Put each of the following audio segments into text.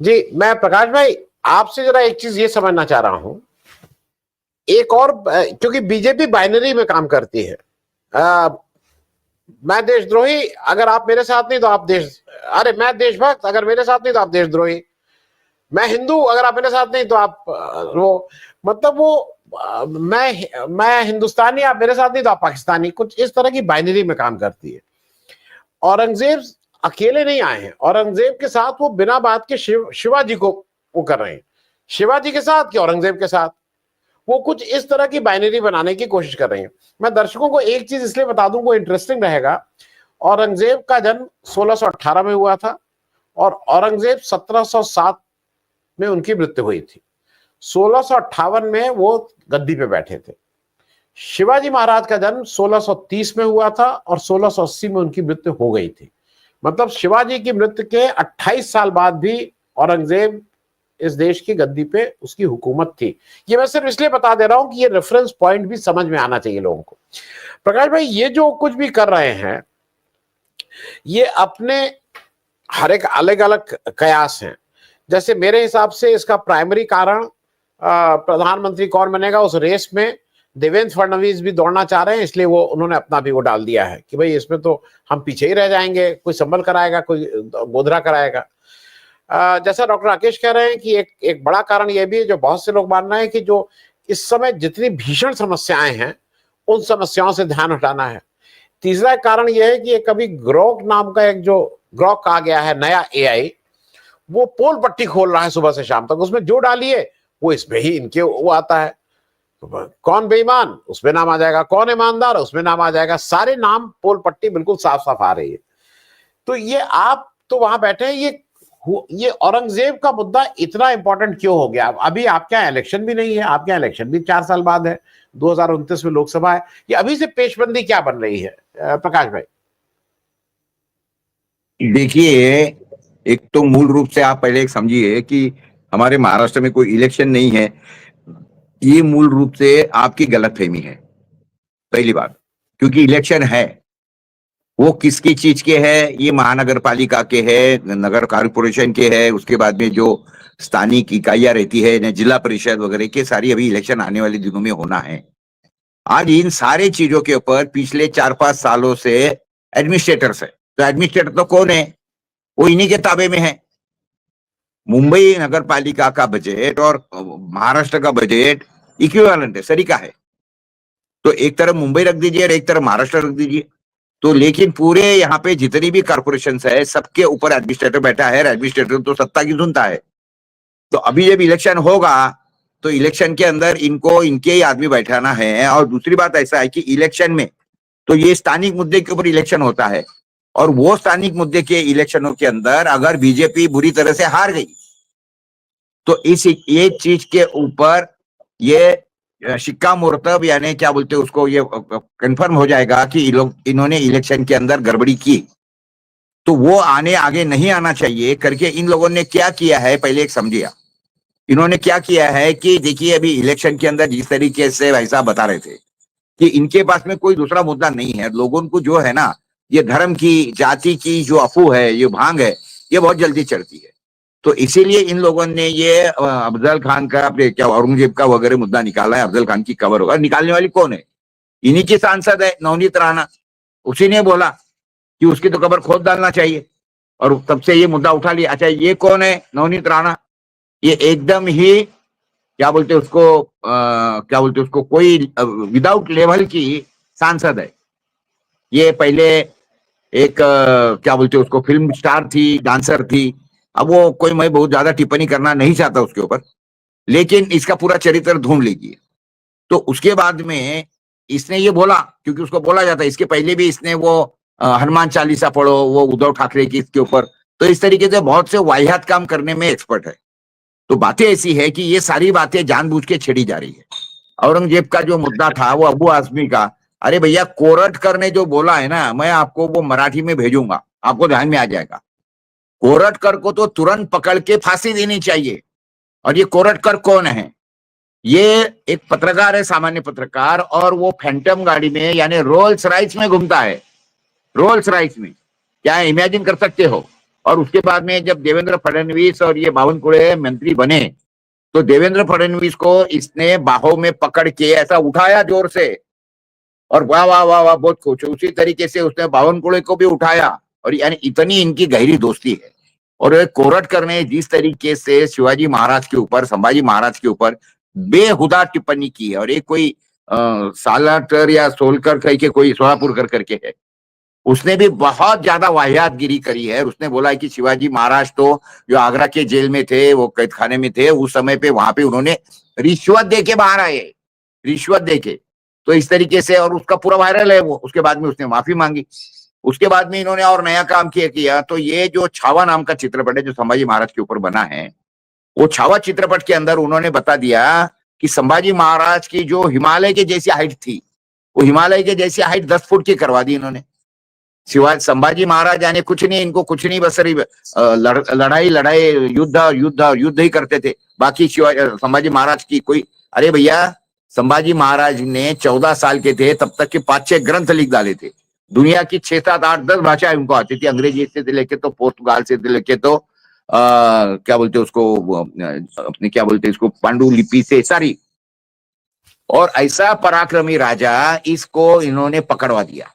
जी, मैं प्रकाश भाई आपसे जरा एक चीज ये समझना चाह रहा हूं। एक और क्योंकि बीजेपी बाइनरी में काम करती है। अ, मैं देशद्रोही अगर आप मेरे साथ नहीं तो आप देश, अरे मैं देशभक्त अगर मेरे साथ नहीं तो आप देशद्रोही, मैं हिंदू अगर आप मेरे साथ नहीं तो आप वो, मतलब वो मैं हिंदुस्तानी आप मेरे साथ नहीं तो आप पाकिस्तानी, कुछ इस तरह की बाइनरी में काम करती है। औरंगजेब अकेले नहीं आए हैं, औरंगजेब के साथ वो बिना बात के शिवाजी को वो कर रहे हैं, शिवाजी के साथ कि औरंगजेब के साथ वो कुछ इस तरह की बाइनरी बनाने की कोशिश कर रहे हैं। मैं दर्शकों को एक चीज इसलिए बता दूं, वो इंटरेस्टिंग रहेगा। औरंगजेब का जन्म 1618 में हुआ था और औरंगजेब 1707 में उनकी मृत्यु हुई थी। 1658 में वो गद्दी पे बैठे थे। शिवाजी महाराज का जन्म 1630 में हुआ था और 1680 में उनकी मृत्यु हो गई थी। मतलब शिवाजी की मृत्यु के 28 साल बाद भी औरंगजेब इस देश की गद्दी पे उसकी हुकूमत थी। ये मैं सिर्फ इसलिए बता दे रहा हूं कि ये रेफरेंस पॉइंट भी समझ में आना चाहिए लोगों को। प्रकाश भाई ये जो कुछ भी कर रहे हैं ये अपने हर एक अलग अलग कयास हैं। जैसे मेरे हिसाब से इसका प्राइमरी कारण प्रधानमंत्री कौन बनेगा उस रेस में देवेंद्र फडणवीस भी दौड़ना चाह रहे हैं, इसलिए वो उन्होंने अपना भी वो डाल दिया है कि भाई इसमें तो हम पीछे ही रह जाएंगे, कोई संभल कराएगा कोई गोधरा कराएगा। जैसा डॉक्टर राकेश कह रहे हैं कि एक बड़ा कारण यह भी है जो बहुत से लोग मान रहे हैं कि जो इस समय जितनी भीषण समस्याएं हैं उन समस्याओं से ध्यान हटाना है। तीसरा कारण यह है कि एक कभी ग्रोक नाम का एक जो ग्रोक आ गया है नया एआई, वो पोल पट्टी खोल रहा है सुबह से शाम तक, उसमें जो डालिए वो इसमें ही इनके वो आता है। तो कौन बेईमान उसमें नाम आ जाएगा, कौन ईमानदार उसमें नाम आ जाएगा, सारे नाम पोल पट्टी बिल्कुल साफ साफ आ रही है। तो ये आप तो वहां बैठे हैं, ये औरंगजेब का मुद्दा इतना इंपॉर्टेंट क्यों हो गया? अभी आपके यहाँ इलेक्शन भी नहीं है, आपके यहाँ इलेक्शन भी 4 साल बाद है, 2029 में लोकसभा है। ये अभी से पेशबंदी क्या बन रही है प्रकाश भाई? देखिए, एक तो मूल रूप से आप पहले एक समझिए कि हमारे महाराष्ट्र में कोई इलेक्शन नहीं है, ये मूल रूप से आपकी गलतफहमी है, पहली बात। क्योंकि इलेक्शन है, वो किसकी चीज के है, ये महानगर पालिका के है, नगर कॉर्पोरेशन के है, उसके बाद में जो स्थानिक इकाइयां रहती है, जिला परिषद वगैरह के, सारी अभी इलेक्शन आने वाले दिनों में होना है। आज इन सारे चीजों के ऊपर पिछले 4-5 सालों से एडमिनिस्ट्रेटर्स है। तो एडमिनिस्ट्रेटर तो कौन है? वो इन्हीं के ताबे में है। मुंबई नगर पालिका का बजट और महाराष्ट्र का बजट इक्विवेलेंट है, सरीका है। तो एक तरफ मुंबई रख दीजिए और एक तरफ महाराष्ट्र रख दीजिए। तो लेकिन पूरे यहाँ पे जितनी भी कॉर्पोरेशन है सबके ऊपर एडमिनिस्ट्रेटर बैठा है। एडमिनिस्ट्रेटर तो सत्ता की सुनता है। तो अभी जब इलेक्शन होगा तो इलेक्शन के अंदर इनको इनके ही आदमी बैठाना है। और दूसरी बात ऐसा है कि इलेक्शन में तो ये स्थानिक मुद्दे के ऊपर इलेक्शन होता है, और वो स्थानिक मुद्दे के इलेक्शनों के अंदर अगर बीजेपी बुरी तरह से हार गई तो इस एक चीज के ऊपर ये शिक्का मुर्तब, यानी क्या बोलते हैं उसको, ये कंफर्म हो जाएगा कि इन्होंने इलेक्शन के अंदर गड़बड़ी की। तो वो आगे नहीं आना चाहिए करके इन लोगों ने क्या किया है, पहले एक समझिए। इन्होंने क्या किया है कि देखिए, अभी इलेक्शन के अंदर जिस तरीके से वैसा बता रहे थे कि इनके पास में कोई दूसरा मुद्दा नहीं है, लोगों को जो है ना, ये धर्म की, जाति की जो अफवाह है, ये भांग है, ये बहुत जल्दी चढ़ती है। तो इसीलिए इन लोगों ने ये अफजल खान का, अपने क्या औरंगजेब का वगैरह मुद्दा निकाला है। अफजल खान की कवर होगा, निकालने वाली कौन है? इन्हीं की सांसद है नवनीत राणा। उसी ने बोला कि उसकी तो कबर खोद डालना चाहिए, और तब से ये मुद्दा उठा लिया। अच्छा, ये कौन है नवनीत राणा? ये एकदम ही क्या बोलते उसको, क्या बोलते उसको, कोई विदाउट लेवल की सांसद है। ये पहले एक क्या बोलते उसको, फिल्म स्टार थी, डांसर थी। अब वो कोई, मैं बहुत ज्यादा टिप्पणी करना नहीं चाहता उसके ऊपर, लेकिन इसका पूरा चरित्र ढूंढ लीजिए। तो उसके बाद में इसने ये बोला, क्योंकि उसको बोला जाता है, इसके पहले भी इसने वो हनुमान चालीसा पढ़ो, वो उद्धव ठाकरे की, इसके ऊपर। तो इस तरीके से बहुत से वाहियात काम करने में एक्सपर्ट है। तो बातें ऐसी है कि ये सारी बातें जानबूझ के छेड़ी जा रही है। औरंगजेब का जो मुद्दा था वो अबू आजमी का, अरे भैया, कोरटकर ने जो बोला है ना, मैं आपको वो मराठी में भेजूंगा, आपको ध्यान में आ जाएगा। कोरटकर को तो तुरंत पकड़ के फांसी देनी चाहिए। और ये कोरटकर कौन है? ये एक पत्रकार है, सामान्य पत्रकार, और वो फैंटम गाड़ी में, यानी रोल्स राइस में घूमता है। रोल्स राइस में, क्या इमेजिन कर सकते हो? और उसके बाद में जब देवेंद्र फडणवीस और ये बावनकुळे मंत्री बने तो देवेंद्र फडणवीस को इसने बाहों में पकड़ के ऐसा उठाया जोर से, और वाह वाह वाह वाह बहुत खुश। उसी तरीके से उसने बावनकुळे को भी उठाया, और यानी इतनी इनकी गहरी दोस्ती है। और कोरटकर ने जिस तरीके से शिवाजी महाराज के ऊपर, संभाजी महाराज के ऊपर बेहुदा टिप्पणी की है, और एक कोई सालाटर या सोलकर कह के कोई सोलापुरकर करके है, उसने भी बहुत ज्यादा वाहियातगिरी करी है। उसने बोला है कि शिवाजी महाराज तो जो आगरा के जेल में थे, वो कैद खाने में थे, उस समय पे वहां पे उन्होंने रिश्वत दे के बाहर आए, रिश्वत दे के। तो इस तरीके से, और उसका पूरा वायरल है वो। उसके बाद में उसने माफी मांगी। उसके बाद में इन्होंने और नया काम किया। तो ये जो छावा नाम का चित्रपट है जो संभाजी महाराज के ऊपर बना है, वो छावा चित्रपट के अंदर उन्होंने बता दिया कि संभाजी महाराज की जो हिमालय के जैसी हाइट थी, वो हिमालय के जैसी हाइट 10 फुट की करवा दी इन्होंने। शिवाजी संभाजी महाराज यानी कुछ नहीं, इनको कुछ नहीं, बस लड़ाई लड़ाई युद्ध युद्ध युद्ध ही करते थे। बाकी संभाजी महाराज की कोई, अरे भैया संभाजी महाराज ने 14 साल के थे तब तक के 5-6 ग्रंथ लिख डाले थे। दुनिया की 6, 7, 8, 10 भाषाएं उनको आती थी, अंग्रेजी से लेके तो पुर्तगाल से लेके तो क्या बोलते उसको, अपने क्या बोलते इसको, पांडुलिपि से सारी। और ऐसा पराक्रमी राजा, इसको इन्होंने पकड़वा दिया।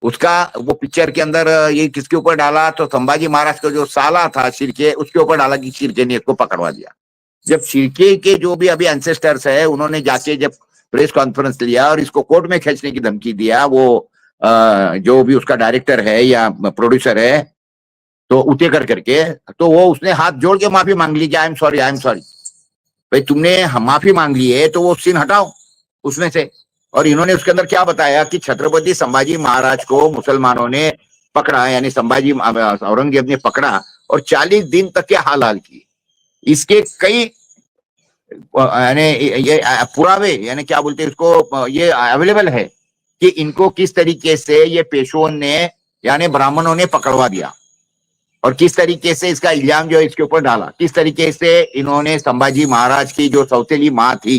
उसका वो पिक्चर के अंदर ये किसके ऊपर डाला, तो संभाजी महाराज का जो साला था शिर्के, उसके ऊपर डाला कि शिर्के ने इसको पकड़वा दिया। जब शिर्के के जो भी अभी एंसेस्टर्स है, उन्होंने जाके जब प्रेस कॉन्फ्रेंस लिया और इसको कोर्ट में खींचने की धमकी दिया, वो जो भी उसका डायरेक्टर है या प्रोड्यूसर है, तो उठे करके, तो वो उसने हाथ जोड़ के माफी मांग ली कि I am sorry, I am sorry. भाई तुमने माफी मांग ली है तो वो सीन हटाओ उसमें से। और इन्होंने उसके अंदर क्या बताया कि छत्रपति संभाजी महाराज को मुसलमानों ने पकड़ा, यानी संभाजी औरंगजेब ने पकड़ा और 40 दिन तक के हाल की। इसके कई यानी ये पुरावे, यानी क्या बोलते हैं इसको, ये अवेलेबल है कि इनको किस तरीके से ये पेशवों ने यानी ब्राह्मणों ने पकड़वा दिया, और किस तरीके से इसका इल्जाम जो है इसके ऊपर डाला, किस तरीके से इन्होंने संभाजी महाराज की जो सौतेली माँ थी,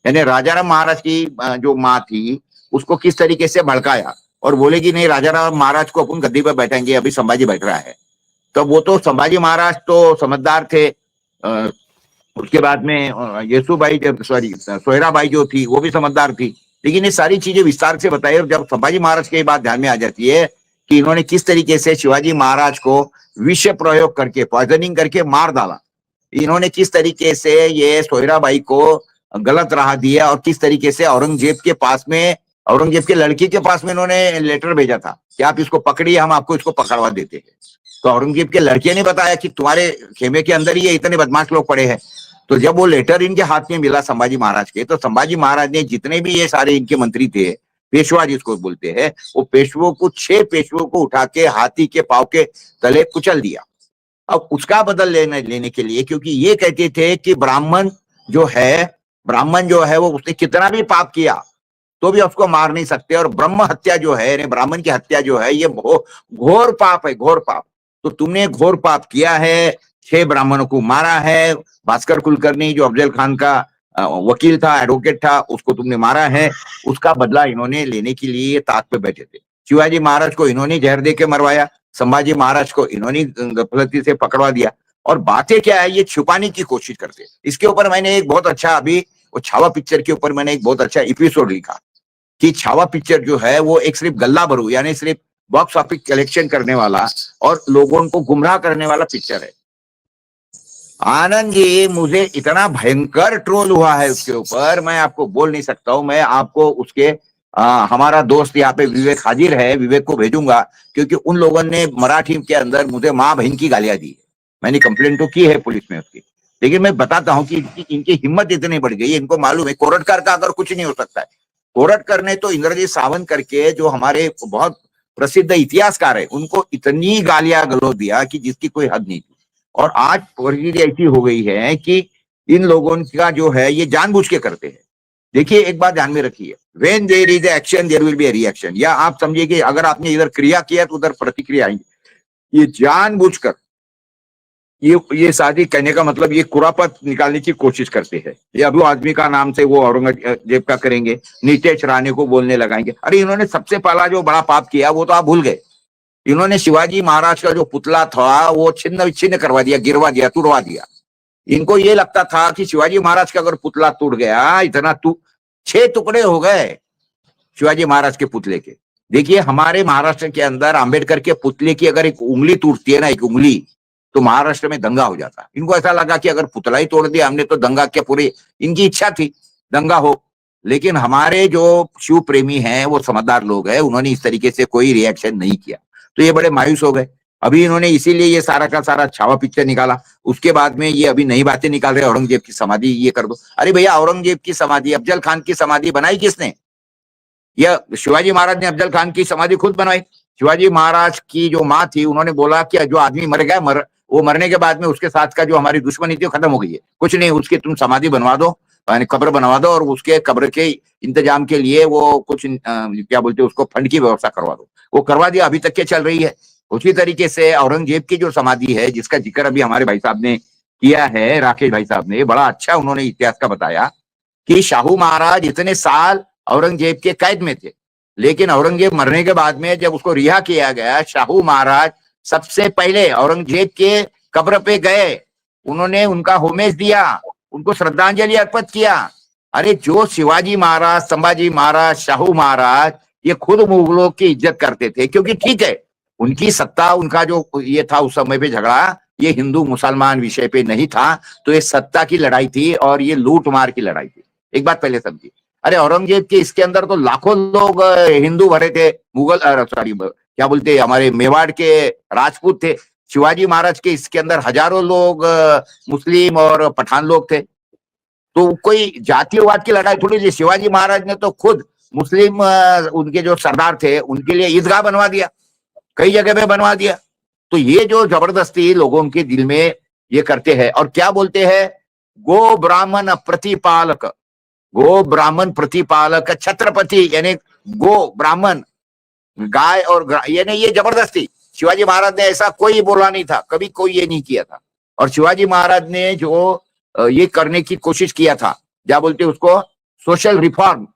यानी राजाराम महाराज की जो माँ थी, उसको किस तरीके से भड़काया और बोले कि नहीं राजाराम महाराज को अपन गद्दी पर बैठेंगे, अभी संभाजी बैठ रहा है। तो वो तो संभाजी महाराज तो समझदार थे। उसके बाद में येसुबाई, सॉरी सोयराबाई जो थी वो भी समझदार थी। लेकिन ये सारी चीजें विस्तार से बताई, और जब संभाजी महाराज की बात ध्यान में आ जाती है कि इन्होंने किस तरीके से शिवाजी महाराज को विष प्रयोग करके, पॉइजनिंग करके मार डाला, इन्होंने किस तरीके से ये सोयराबाई को गलत राह दिया, और किस तरीके से औरंगजेब के पास में, औरंगजेब के लड़की के पास में इन्होंने लेटर भेजा था कि आप इसको पकड़िए, हम आपको इसको पकड़वा देते हैं। तो औरंगजेब के लड़के ने बताया कि तुम्हारे खेमे के अंदर ये इतने बदमाश लोग पड़े हैं। तो जब वो लेटर इनके हाथ में मिला संभाजी महाराज के, तो संभाजी महाराज ने जितने भी ये सारे इनके मंत्री थे, पेशवा जिसको बोलते हैं, वो पेशवों को 6 पेशवों को उठा के हाथी के पांव के तले कुचल दिया। अब उसका बदल लेने के लिए, क्योंकि ये कहते थे कि ब्राह्मण जो है वो उसने कितना भी पाप किया तो भी उसको मार नहीं सकते, और ब्रह्म हत्या जो है, ब्राह्मण की हत्या जो है, ये घोर पाप है, घोर पाप। तो तुमने घोर पाप किया है, 6 ब्राह्मणों को मारा है। भास्कर कुलकर्णी जो अफजल खान का वकील था, एडवोकेट था, उसको तुमने मारा है। उसका बदला इन्होंने लेने के लिए ताक पे बैठे थे। शिवाजी महाराज को इन्होंने जहर दे के मरवाया, संभाजी महाराज को इन्होंने गलती से पकड़वा दिया, और बातें क्या है ये छुपाने की कोशिश करते। इसके ऊपर मैंने एक बहुत अच्छा, अभी वो छावा पिक्चर के ऊपर मैंने एक बहुत अच्छा एपिसोड लिखा कि छावा पिक्चर जो है वो एक सिर्फ गल्ला भरू, यानी सिर्फ बॉक्स ऑफिस कलेक्शन करने वाला और लोगों को गुमराह करने वाला पिक्चर है। आनंद जी, मुझे इतना भयंकर ट्रोल हुआ है उसके ऊपर, मैं आपको बोल नहीं सकता हूं। मैं आपको उसके हमारा दोस्त यहाँ पे विवेक हाजिर है, विवेक को भेजूंगा, क्योंकि उन लोगों ने मराठी के अंदर मुझे माँ बहन की गालियां दी है। मैंने कंप्लेंट तो की है पुलिस में उसकी, लेकिन मैं बताता हूँ कि इनकी हिम्मत इतनी बढ़ गई है। इनको मालूम है कोरटकर का अगर कुछ नहीं हो सकता है। कोरटकर ने तो इंद्रजीत सावंत करके जो हमारे बहुत प्रसिद्ध इतिहासकार है, उनको इतनी गालियां गलौज दिया कि जिसकी कोई हद नहीं थी। और आज परिस्थिति ऐसी हो गई है कि इन लोगों का जो है ये जानबूझ के करते हैं। देखिए एक बात ध्यान में रखिए, when there is action there will be a reaction. या आप समझिए कि अगर आपने इधर क्रिया किया तो उधर प्रतिक्रिया आएंगी। ये जानबूझकर ये शादी कहने का मतलब ये कुरापत निकालने की कोशिश करते हैं। ये अभी आदमी का नाम से वो औरंगजेब का करेंगे, नीतीश राणे को बोलने लगाएंगे। अरे इन्होंने सबसे पहला जो बड़ा पाप किया वो तो आप भूल गए। इन्होंने शिवाजी महाराज का जो पुतला था वो छिन्न विच्छिन्न करवा दिया, गिरवा दिया, तुड़वा दिया। इनको ये लगता था कि शिवाजी महाराज का अगर पुतला टूट गया, इतना 6 टुकड़े हो गए शिवाजी महाराज के पुतले के। देखिए हमारे महाराष्ट्र के अंदर अंबेडकर के पुतले की अगर एक उंगली टूटती है ना, एक उंगली, तो महाराष्ट्र में दंगा हो जाता। इनको ऐसा लगा कि अगर पुतला ही तोड़ दिया हमने तो दंगा क्या, पूरी इनकी इच्छा थी दंगा हो। लेकिन हमारे जो शिव प्रेमी हैं वो समझदार लोग हैं, उन्होंने इस तरीके से कोई रिएक्शन नहीं किया, तो ये बड़े मायूस हो गए। अभी इन्होंने इसीलिए ये सारा का सारा छावा पिक्चर निकाला। उसके बाद में ये अभी नई बातें निकाल रहे, औरंगजेब की समाधि ये कर दो। अरे भैया, औरंगजेब की समाधि, अफजल खान की समाधि बनाई किसने? यह शिवाजी महाराज ने अफजल खान की समाधि खुद बनवाई। शिवाजी महाराज की जो माँ थी, उन्होंने बोला कि जो आदमी मर गया, वो मरने के बाद में उसके साथ का जो हमारी दुश्मनी थी वो खत्म हो गई है, कुछ नहीं, उसकी तुम समाधि बनवा दो, कब्र बनवा दो, और उसके कब्र के इंतजाम के लिए वो कुछ क्या बोलते हैं उसको, फंड की व्यवस्था करवा दो। वो करवा दिया, अभी तक के चल रही है। उसी तरीके से औरंगजेब की जो समाधि है, जिसका जिक्र अभी हमारे भाई साहब ने किया है, राकेश भाई साहब ने, बड़ा अच्छा उन्होंने इतिहास का बताया कि शाहू महाराज इतने साल औरंगजेब के कैद में थे, लेकिन औरंगजेब मरने के बाद में जब उसको रिहा किया गया, शाहू महाराज सबसे पहले औरंगजेब के कब्र पे गए, उन्होंने उनका होमेज दिया, उनको श्रद्धांजलि अर्पित किया। अरे जो शिवाजी महाराज, संभाजी महाराज, शाहू महाराज, ये खुद मुगलों की इज्जत करते थे, क्योंकि ठीक है उनकी सत्ता, उनका जो ये था उस समय पे झगड़ा, ये हिंदू मुसलमान विषय पे नहीं था, तो ये सत्ता की लड़ाई थी और ये लूट मार की लड़ाई थी। एक बात पहले समझिए। अरे औरंगजेब के इसके अंदर तो लाखों लोग हिंदू भरे थे, मुगल सॉरी क्या बोलते हमारे मेवाड़ के राजपूत थे। शिवाजी महाराज के इसके अंदर हजारों लोग मुस्लिम और पठान लोग थे। तो कोई जातीयवाद की लड़ाई थोड़ी थी। शिवाजी महाराज ने तो खुद मुस्लिम उनके जो सरदार थे उनके लिए ईदगाह बनवा दिया, कई जगह पे बनवा दिया। तो ये जो जबरदस्ती लोगों के दिल में ये करते हैं, और क्या बोलते हैं, गो ब्राह्मण प्रतिपालक, गो ब्राह्मण प्रतिपालक छत्रपति, यानी गो ब्राह्मण, गाय और यानी ये जबरदस्ती। शिवाजी महाराज ने ऐसा कोई बोला नहीं था, कभी कोई ये नहीं किया था। और शिवाजी महाराज ने जो ये करने की कोशिश किया था, क्या बोलते उसको, सोशल रिफॉर्म,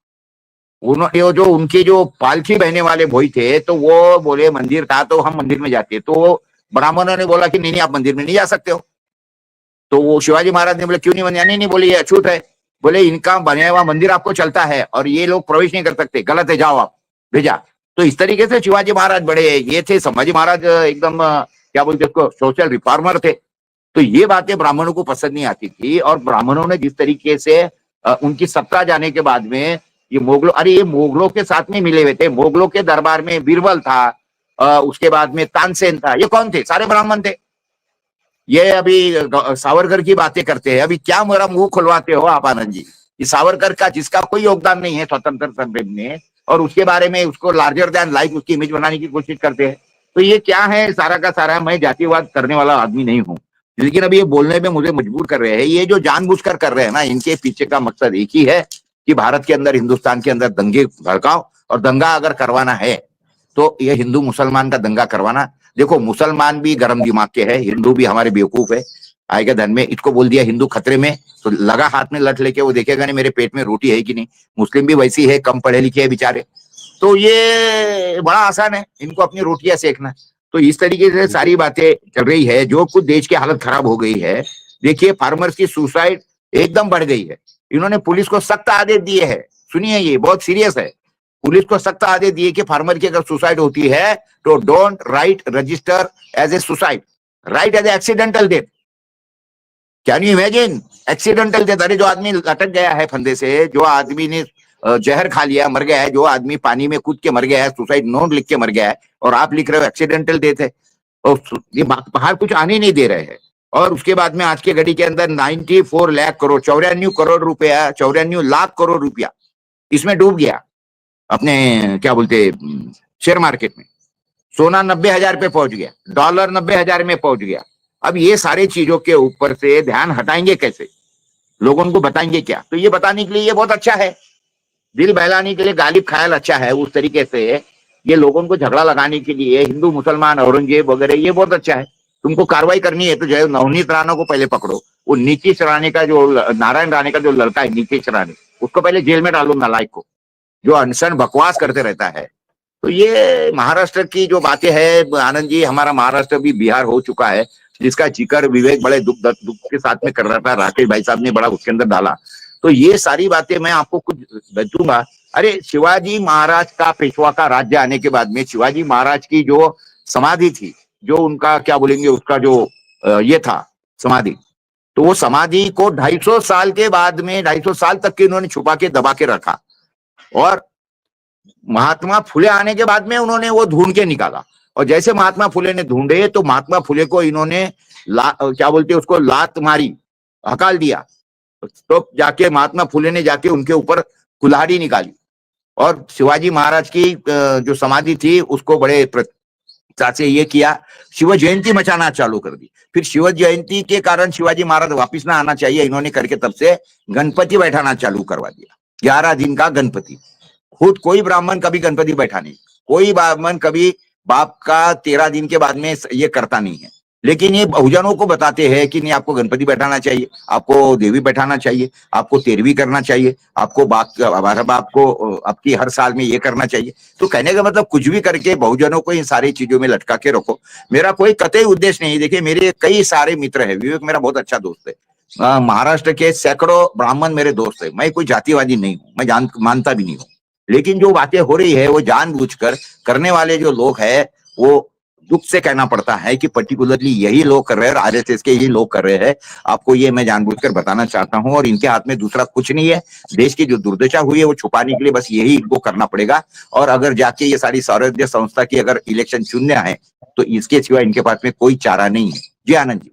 उन्होंने जो उनके जो पालकी बहने वाले भाई थे, तो वो बोले मंदिर था तो हम मंदिर में जाते, तो ब्राह्मणों ने बोला कि नहीं नहीं आप मंदिर में नहीं जा सकते हो। तो वो शिवाजी महाराज ने बोले क्यों नहीं बनाया, नहीं बोले ये अछूत है, बोले इनका बनाया हुआ मंदिर आपको चलता है और ये लोग प्रवेश नहीं कर सकते, गलत है, जाओ आप, भेजा। तो इस तरीके से शिवाजी महाराज बड़े ये थे। संभाजी महाराज एकदम क्या बोलते उसको, सोशल रिफॉर्मर थे। तो ये बातें ब्राह्मणों को पसंद नहीं आती थी, और ब्राह्मणों ने जिस तरीके से उनकी सत्ता जाने के बाद में ये मुगलों, अरे ये मुगलों के साथ में मिले हुए थे। मुगलों के दरबार में बीरबल था, उसके बाद में तानसेन था, ये कौन थे, सारे ब्राह्मण थे। ये अभी सावरकर की बातें करते हैं, अभी क्या मेरा मुंह खुलवाते हो आप आनंद जी। ये सावरकर का, जिसका कोई योगदान नहीं है स्वतंत्र संग्राम में, और उसके बारे में उसको लार्जर देन लाइफ उसकी इमेज बनाने की कोशिश करते हैं। तो ये क्या है सारा का सारा। मैं जातिवाद करने वाला आदमी नहीं हूँ, लेकिन अभी ये बोलने में मुझे मजबूर कर रहे हैं। ये जो जानबूझकर कर रहे हैं ना, इनके पीछे का मकसद एक ही है कि भारत के अंदर, हिंदुस्तान के अंदर दंगे भड़काओ, और दंगा अगर करवाना है तो ये हिंदू मुसलमान का दंगा करवाना। देखो मुसलमान भी गर्म दिमाग के है, हिंदू भी हमारे बेवकूफ है, आएगा धन में। इसको बोल दिया हिंदू खतरे में, तो लगा हाथ में लठ लेके, वो देखेगा नहीं मेरे पेट में रोटी है कि नहीं। मुस्लिम भी वैसी है, कम पढ़े लिखे है बेचारे, तो ये बड़ा आसान है इनको अपनी रोटियां सेकना। तो इस तरीके से सारी बातें चल रही है, जो कुछ देश की हालत खराब हो गई है। देखिए फार्मर्स की सुसाइड एकदम बढ़ गई है। इन्होंने पुलिस को सख्त आदेश दिए हैं, सुनिए ये बहुत सीरियस है। पुलिस को सख्त आदेश दिए कि फार्मर की अगर सुसाइड होती है तो don't write register as a suicide, write as a accidental death. Can you imagine, accidental death. अरे जो आदमी लटक गया है फंदे से, जो आदमी ने जहर खा लिया मर गया है, जो आदमी पानी में कूद के मर गया है, सुसाइड नोट लिख के मर गया है, और आप लिख रहे हो एक्सीडेंटल डेथ है। और ये बाहर कुछ आने नहीं दे रहे हैं। और उसके बाद में आज के घड़ी के अंदर 94 लाख करोड़, 94 करोड़ रुपया, 94 लाख करोड़ रुपया इसमें डूब गया अपने क्या बोलते शेयर मार्केट में। सोना 90,000 पे पहुंच गया, डॉलर 90,000 में पहुंच गया। अब ये सारी चीजों के ऊपर से ध्यान हटाएंगे कैसे, लोगों को बताएंगे क्या? तो ये बताने के लिए ये बहुत अच्छा है, दिल बहलाने के लिए गालिब ख्याल अच्छा है। उस तरीके से ये लोगों को झगड़ा लगाने के लिए हिंदू मुसलमान औरंगजेब वगैरह, ये बहुत अच्छा है। तुमको कार्रवाई करनी है तो जो नवनीत राणा को पहले पकड़ो, वो नीतीश राणे का जो नारायण राणे का जो लड़का है नीतीश राणे, उसको पहले जेल में डालो, नालायक को, जो अनशन बकवास करते रहता है। तो ये महाराष्ट्र की जो बातें हैं आनंद जी, हमारा महाराष्ट्र भी बिहार हो चुका है, जिसका जिक्र विवेक बड़े दुख के साथ में कर रहा था, राकेश भाई साहब ने बड़ा उसके अंदर डाला। तो ये सारी बातें मैं आपको कुछ बताऊंगा। अरे शिवाजी महाराज का पेशवा का राज्य आने के बाद में शिवाजी महाराज की जो समाधि थी, जो उनका क्या बोलेंगे उसका जो ये था समाधि, तो वो समाधि को 250 साल के बाद में 250 साल तक के इन्होंने छुपा के दबा के रखा, और महात्मा फुले आने के बाद में उन्होंने वो ढूंढ के निकाला। और जैसे महात्मा फुले ने ढूंढे तो महात्मा फुले को इन्होंने क्या बोलते हैं उसको, लात मारी, हकाल दिया। तो जाके महात्मा फुले ने जाके उनके ऊपर कुल्हाड़ी निकाली और शिवाजी महाराज की जो समाधि थी उसको बड़े से ये किया, शिव जयंती मचाना चालू कर दी। फिर शिव जयंती के कारण शिवाजी महाराज वापिस ना आना चाहिए इन्होंने करके तब से गणपति बैठाना चालू करवा दिया, 11 दिन का गणपति। खुद कोई ब्राह्मण कभी गणपति बैठा नहीं, कोई ब्राह्मण कभी बाप का 13 दिन के बाद में ये करता नहीं है, लेकिन ये बहुजनों को बताते हैं कि नहीं आपको गणपति बैठाना चाहिए, आपको देवी बैठाना चाहिए, आपको 13वीं करना चाहिए, आपको बाप को आपकी हर साल में ये करना चाहिए। तो कहने का मतलब कुछ भी करके बहुजनों को इन सारी चीजों में लटका के रखो। मेरा कोई कतई उद्देश्य नहीं। देखिए मेरे कई सारे मित्र है, विवेक मेरा बहुत अच्छा दोस्त है, महाराष्ट्र के सैकड़ों ब्राह्मण मेरे दोस्त है, मैं कोई जातिवादी नहीं हूँ, मैं मानता भी नहीं हूँ, लेकिन जो बातें हो रही है वो जानबूझकर करने वाले जो लोग हैं वो दुख से कहना पड़ता है कि पर्टिकुलरली यही लोग कर रहे हैं और आरएसएस के यही लोग कर रहे हैं। आपको ये मैं जानबूझकर बताना चाहता हूं, और इनके हाथ में दूसरा कुछ नहीं है। देश की जो दुर्दशा हुई है वो छुपाने के लिए बस यही इनको करना पड़ेगा। और अगर जाके ये सारी स्वराज्य संस्था की अगर इलेक्शन शून्य है तो इसके सिवा इनके पास में कोई चारा नहीं है। जी आनंद जी।